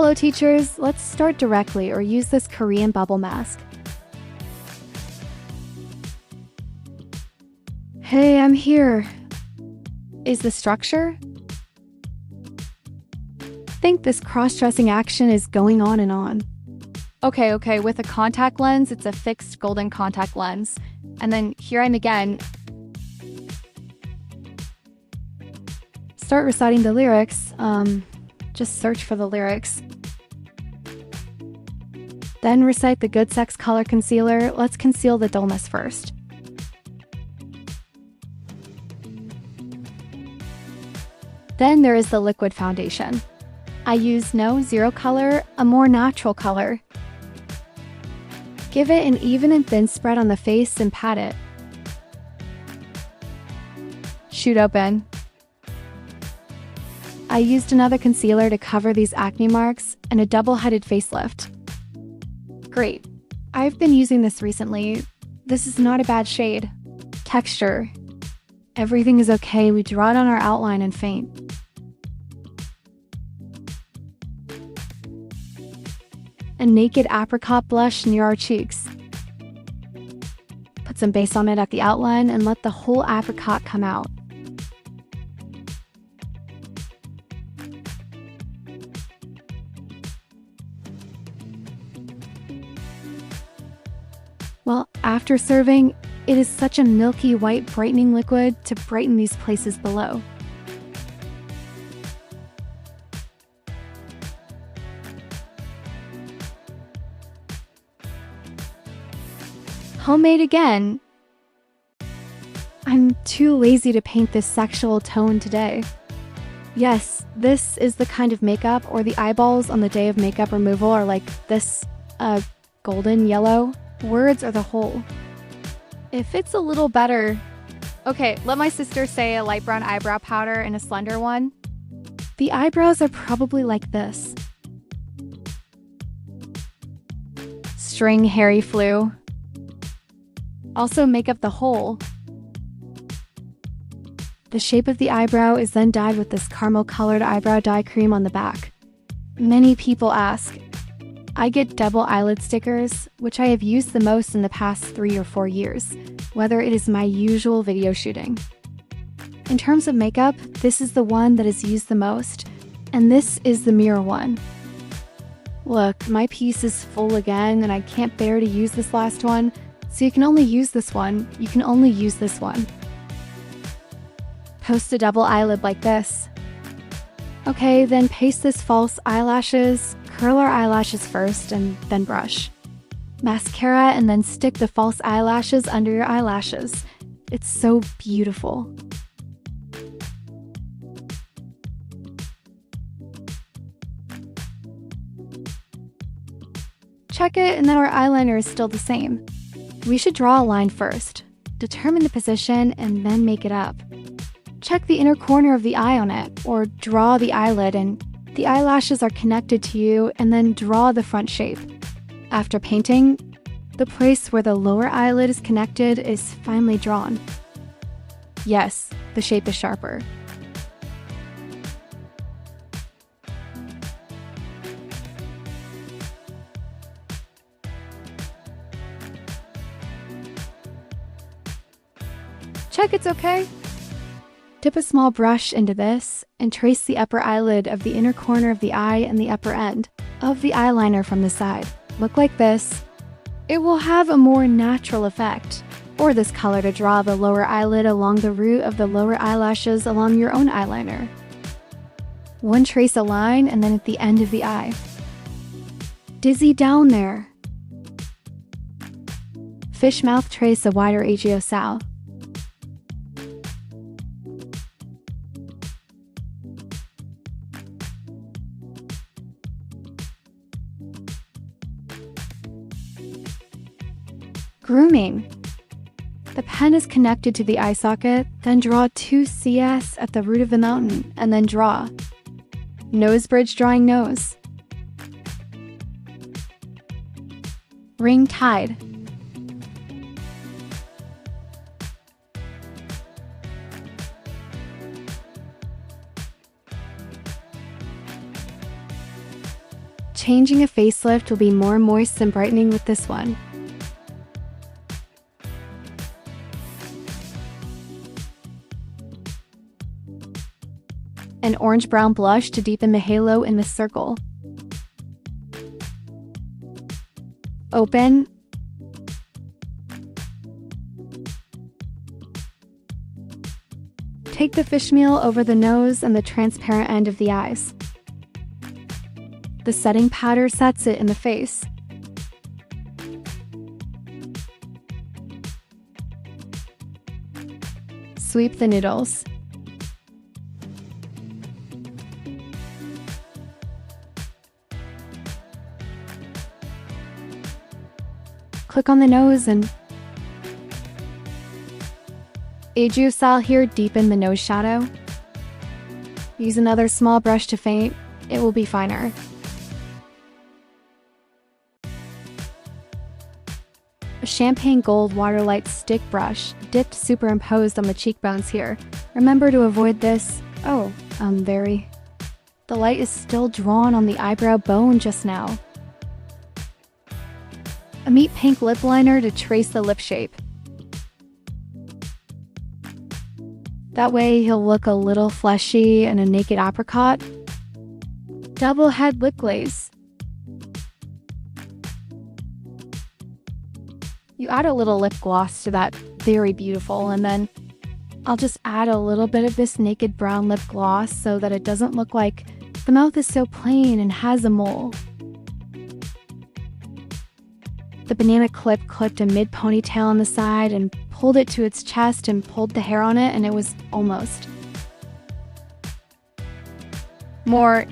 Hello teachers, let's start directly or use this Korean bubble mask. Hey, I'm here. Is the structure? Think this cross-dressing action is going on and on. Okay, with a contact lens, it's a fixed golden contact lens. And then here I'm again. Start reciting the lyrics. Just search for the lyrics. Then recite the Good Sex Color Concealer. Let's conceal the dullness first. Then there is the liquid foundation. I use no zero color, a more natural color. Give it an even and thin spread on the face and pat it. Shoot open. I used another concealer to cover these acne marks and a double-headed facelift. Great. I've been using this recently. This is not a bad shade. Texture. Everything is okay. We draw it on our outline and faint. A naked apricot blush near our cheeks. Put some base on it at the outline and let the whole apricot come out. Well, after serving, it is such a milky white brightening liquid to brighten these places below. Homemade again. I'm too lazy to paint this sexual tone today. Yes, this is the kind of makeup or the eyeballs on the day of makeup removal are like this, golden yellow. Words are the whole. If it's a little better... Okay, let my sister say a light brown eyebrow powder and a slender one. The eyebrows are probably like this. String hairy flu. Also make up the whole. The shape of the eyebrow is then dyed with this caramel-colored eyebrow dye cream on the back. Many people ask. I get double eyelid stickers, which I have used the most in the past 3 or 4 years, whether it is my usual video shooting. In terms of makeup, this is the one that is used the most, and this is the mirror one. Look, my piece is full again, and I can't bear to use this last one, so you can only use this one. You can only use this one. Post a double eyelid like this. Okay, then paste this false eyelashes, curl our eyelashes first, and then brush. Mascara, and then stick the false eyelashes under your eyelashes. It's so beautiful. Check it, and then our eyeliner is still the same. We should draw a line first, determine the position, and then make it up. Check the inner corner of the eye on it, or draw the eyelid and the eyelashes are connected to you, and then draw the front shape. After painting, the place where the lower eyelid is connected is finely drawn. Yes, the shape is sharper. Check it's okay. Dip a small brush into this and trace the upper eyelid of the inner corner of the eye and the upper end of the eyeliner from the side. Look like this. It will have a more natural effect. Or this color to draw the lower eyelid along the root of the lower eyelashes along your own eyeliner. One trace a line and then at the end of the eye. Dizzy down there. Fish mouth trace a wider agiosal. Grooming. The pen is connected to the eye socket, then draw 2 CS at the root of the mountain, and then draw. Nose bridge drawing nose. Ring tied. Changing a facelift will be more moist and brightening with this one. An orange-brown blush to deepen the halo in the circle. Open. Take the fishmeal over the nose and the transparent end of the eyes. The setting powder sets it in the face. Sweep the noodles. Click on the nose and Aiju style here, deepen the nose shadow. Use another small brush to faint, it will be finer. A champagne gold waterlight stick brush, dipped superimposed on the cheekbones here. Remember to avoid this. The light is still drawn on the eyebrow bone just now. A meat pink lip liner to trace the lip shape. That way he'll look a little fleshy and a naked apricot. Double head lip glaze. You add a little lip gloss to that, very beautiful, and then I'll just add a little bit of this naked brown lip gloss so that it doesn't look like the mouth is so plain and has a mole. The banana clip clipped a mid ponytail on the side and pulled it to its chest and pulled the hair on it, and it was almost. More